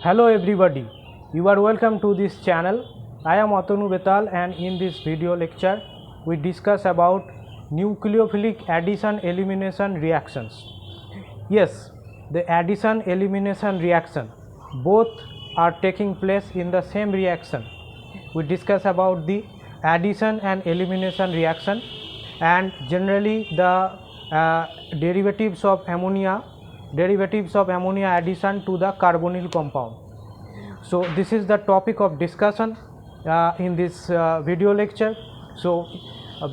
Hello everybody, you are welcome to this channel. I am Atanu Betal and in this video lecture we discuss about nucleophilic addition elimination reactions. Yes, the addition elimination reaction both are taking place in the same reaction. We discuss about the addition and elimination reaction and generally the derivatives of ammonia addition to the carbonyl compound. So this is the topic of discussion in this video lecture. So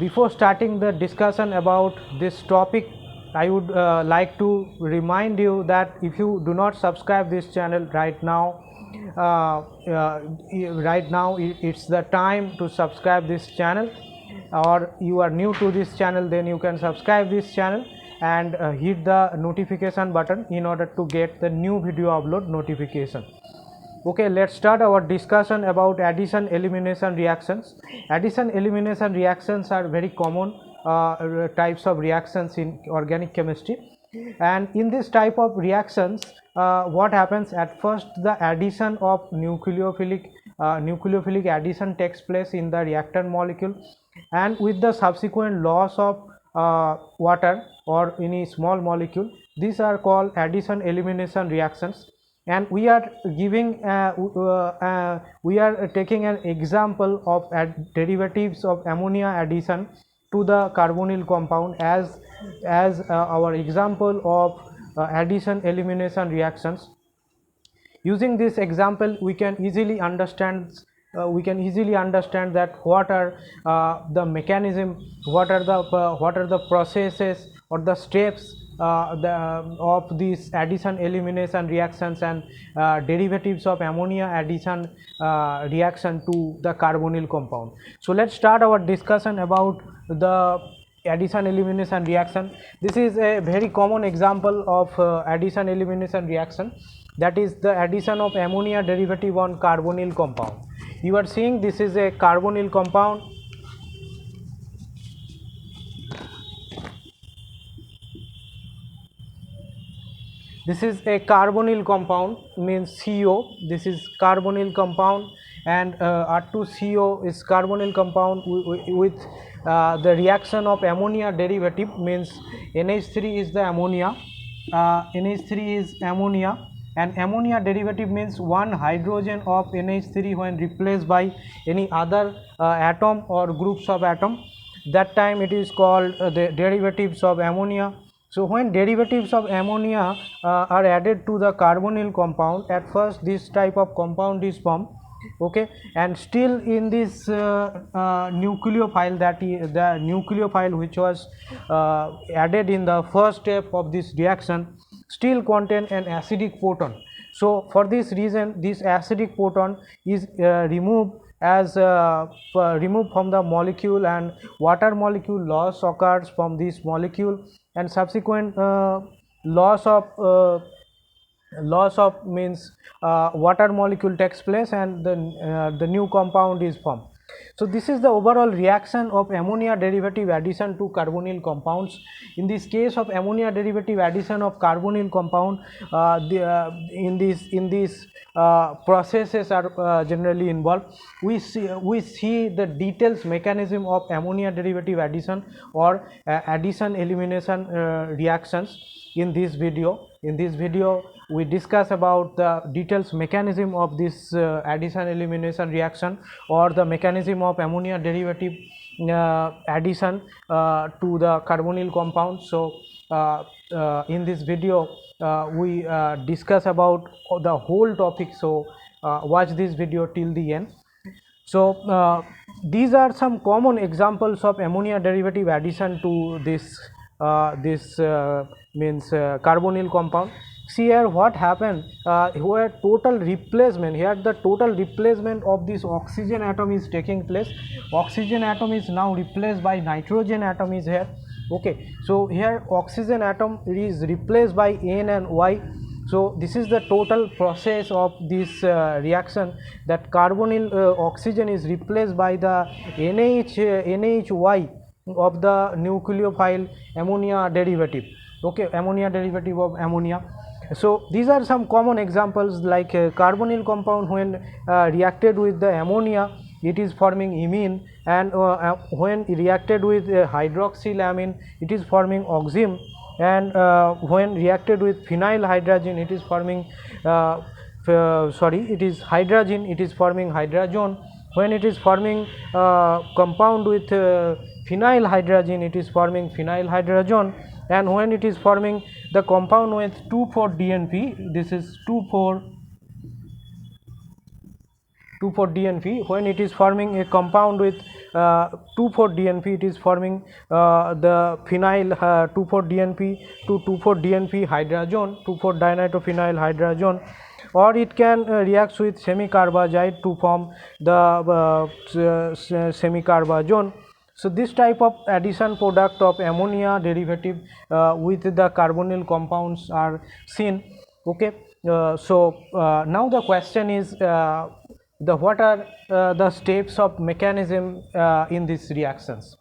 before starting the discussion about this topic, I would like to remind you that if you do not subscribe this channel right now, it's the time to subscribe this channel, or you are new to this channel, then you can subscribe this channel and hit the notification button in order to get the new video upload notification. Okay, let's start our discussion about addition elimination reactions. Addition elimination reactions are very common types of reactions in organic chemistry, and in this type of reactions what happens, at first the addition of nucleophilic addition takes place in the reactant molecule, and with the subsequent loss of water or any small molecule, these are called addition elimination reactions. And we are giving we are taking an example of derivatives of ammonia addition to the carbonyl compound as our example of addition elimination reactions. Using this example we can easily understand that what are the mechanism, what are the processes or the steps of these addition elimination reactions and derivatives of ammonia addition reaction to the carbonyl compound. So let's start our discussion about the addition elimination reaction. This is a very common example of addition elimination reaction, that is the addition of ammonia derivative on carbonyl compound. You are seeing this is a carbonyl compound. This is a carbonyl compound, means CO. This is carbonyl compound, and R2CO is carbonyl compound with the reaction of ammonia derivative, means NH3 is the ammonia, NH3 is ammonia, and ammonia derivative means one hydrogen of NH3 when replaced by any other atom or groups of atom. That time it is called the derivatives of ammonia. So when derivatives of ammonia are added to the carbonyl compound, at first this type of compound is formed, okay, and still in this nucleophile, that is the nucleophile which was added in the first step of this reaction, still contain an acidic proton. So for this reason this acidic proton is removed from the molecule, and water molecule loss occurs from this molecule, and subsequent loss of means water molecule takes place, and the new compound is formed. So this is the overall reaction of ammonia derivative addition to carbonyl compounds. In this case of ammonia derivative addition of carbonyl compound, in these processes are generally involved. We see the details mechanism of ammonia derivative addition or addition elimination reactions in this video. In this video we discuss about the details mechanism of this addition elimination reaction or the mechanism of ammonia derivative addition to the carbonyl compound. So in this video we discuss about the whole topic, so watch this video till the end. So these are some common examples of ammonia derivative addition to this carbonyl compound. See here what happened, where total replacement, here the total replacement of this oxygen atom is taking place. Oxygen atom is now replaced by nitrogen atom is here, okay. So here oxygen atom is replaced by N and Y. So this is the total process of this reaction, that carbonyl oxygen is replaced by the NHY of the nucleophile ammonia derivative, okay, ammonia derivative of ammonia. So these are some common examples, like carbonyl compound when reacted with the ammonia, it is forming imine, and when reacted with hydroxylamine, it is forming oxime, and when reacted with phenyl hydrazine, it is forming it is hydrazine, it is forming hydrazone. When it is forming compound with phenyl hydrazine, it is forming phenyl hydrazone, and when it is forming the compound with 2,4-DNP, this is 2,4-DNP, when it is forming a compound with 2,4-DNP, it is forming the phenyl 2,4-DNP to 2,4-DNP hydrazone, 2,4-dinitrophenyl hydrazone, or it can react with semicarbazide to form the semicarbazone. So this type of addition product of ammonia derivative with the carbonyl compounds are seen. Okay, now the question is, what are the steps of mechanism in these reactions.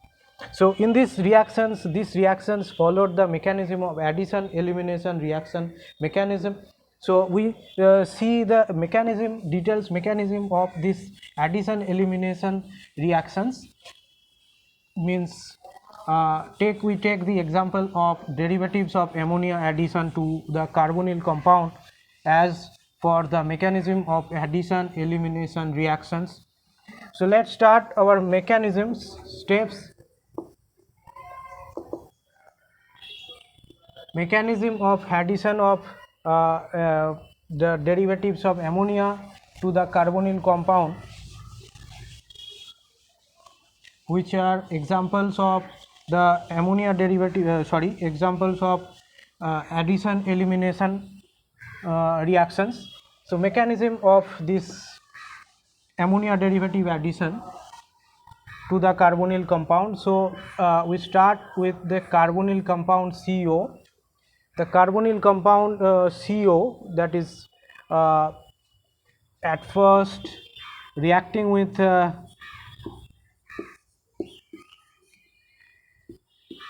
So in these reactions followed the mechanism of addition elimination reaction mechanism. So we see the details mechanism of this addition elimination reactions. Means we take the example of derivatives of ammonia addition to the carbonyl compound as for the mechanism of addition elimination reactions. So let's start our mechanisms steps. Mechanism of addition of the derivatives of ammonia to the carbonyl compound, which are examples of the ammonia derivative examples of addition elimination reactions. So mechanism of this ammonia derivative addition to the carbonyl compound. So we start with the carbonyl compound CO. The carbonyl compound CO, that is at first reacting with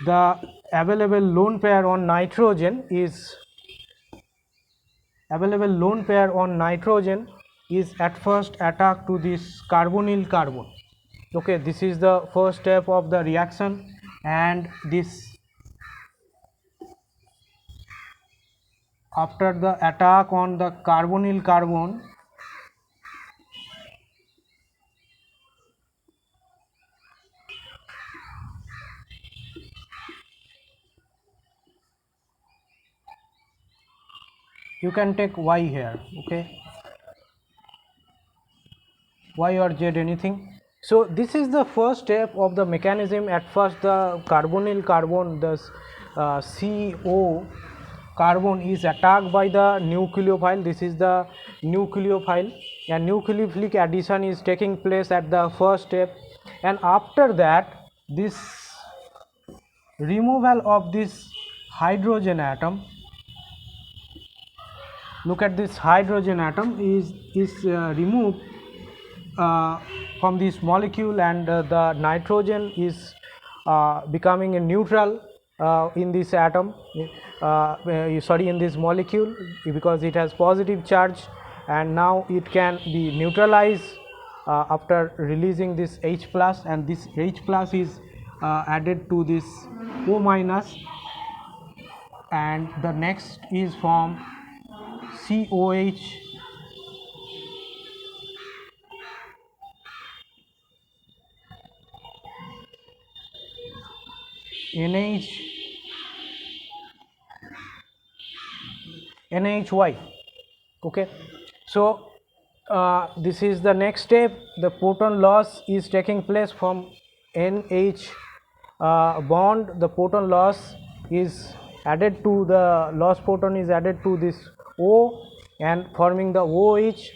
the available lone pair on nitrogen is at first attacked to this carbonyl carbon. Okay, this is the first step of the reaction, and this after the attack on the carbonyl carbon, you can take Y here, okay, Y or Z, anything. So this is the first step of the mechanism. At first the carbonyl carbon, the CO carbon is attacked by the nucleophile. This is the nucleophile, and nucleophilic addition is taking place at the first step, and after that this removal of this hydrogen atom, look at this hydrogen atom is removed from this molecule, and the nitrogen is becoming a neutral in this atom, in this molecule, because it has positive charge, and now it can be neutralized after releasing this H plus, and this H plus is added to this O minus, and the next is from COH NaHY. Okay, so this is the next step. The proton loss is taking place from NH bond. The proton loss is added to the lost proton is added to this O and forming the OH,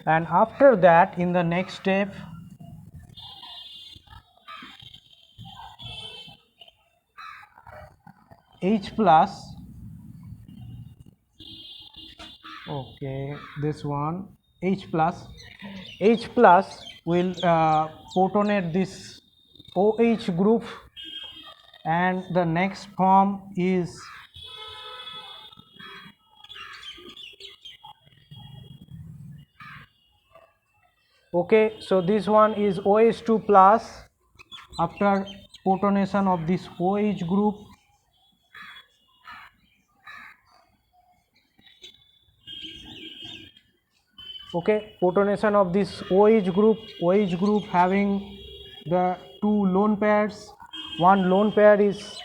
and after that in the next step H plus, okay, this one H plus will protonate this OH group, and the next form is Okay, so this one is OH2 plus. After protonation of this OH group, okay, protonation of this OH group having the two lone pairs. One lone pair is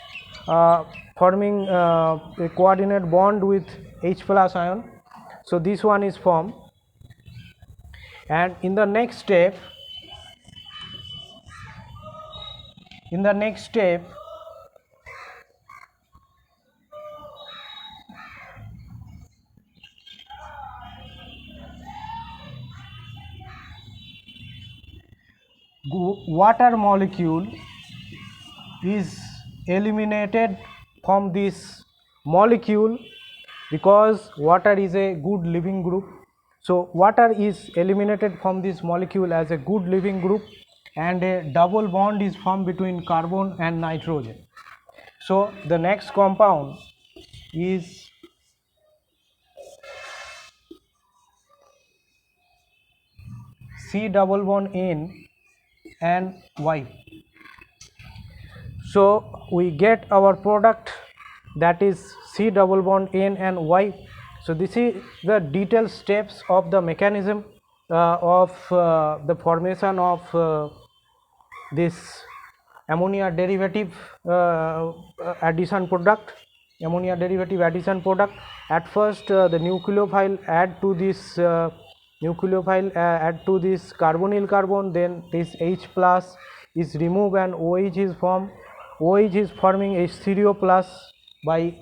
forming a coordinate bond with H plus ion, so this one is formed. And in the next step, water molecule is eliminated from this molecule, because water is a good living group. So water is eliminated from this molecule as a good living group, and a double bond is formed between carbon and nitrogen. So the next compound is C double bond N and Y. So we get our product, that is C double bond N and Y. So this is the detailed steps of the mechanism of the formation of this ammonia derivative addition product. At first the nucleophile add to this add to this carbonyl carbon, then this H plus is removed and OH is formed. OH is forming H3O plus by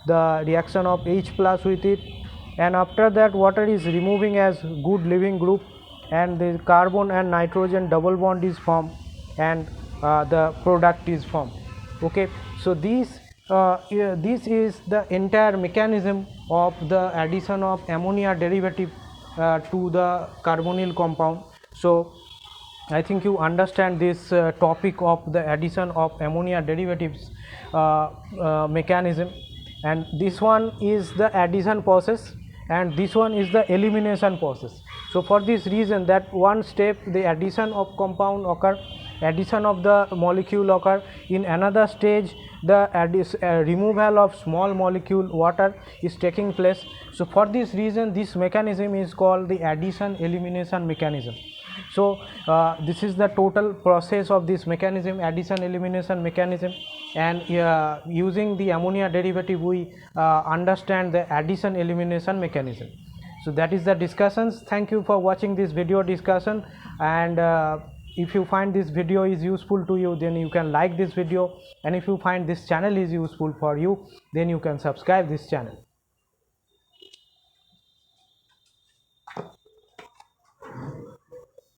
the reaction of H plus with it, and after that water is removing as good living group, and the carbon and nitrogen double bond is formed, and the product is formed. Okay, so this is the entire mechanism of the addition of ammonia derivative to the carbonyl compound. So I think you understand this topic of the addition of ammonia derivatives mechanism, and this one is the addition process and this one is the elimination process. So for this reason, that one step the addition of compound occur, addition of the molecule occur, in another stage the removal of small molecule water is taking place. So for this reason this mechanism is called the addition elimination mechanism. So this is the total process of this mechanism, addition elimination mechanism, and using the ammonia derivative we understand the addition elimination mechanism. So that is the discussions. Thank you for watching this video discussion, and if you find this video is useful to you, then you can like this video, and if you find this channel is useful for you, then you can subscribe this channel.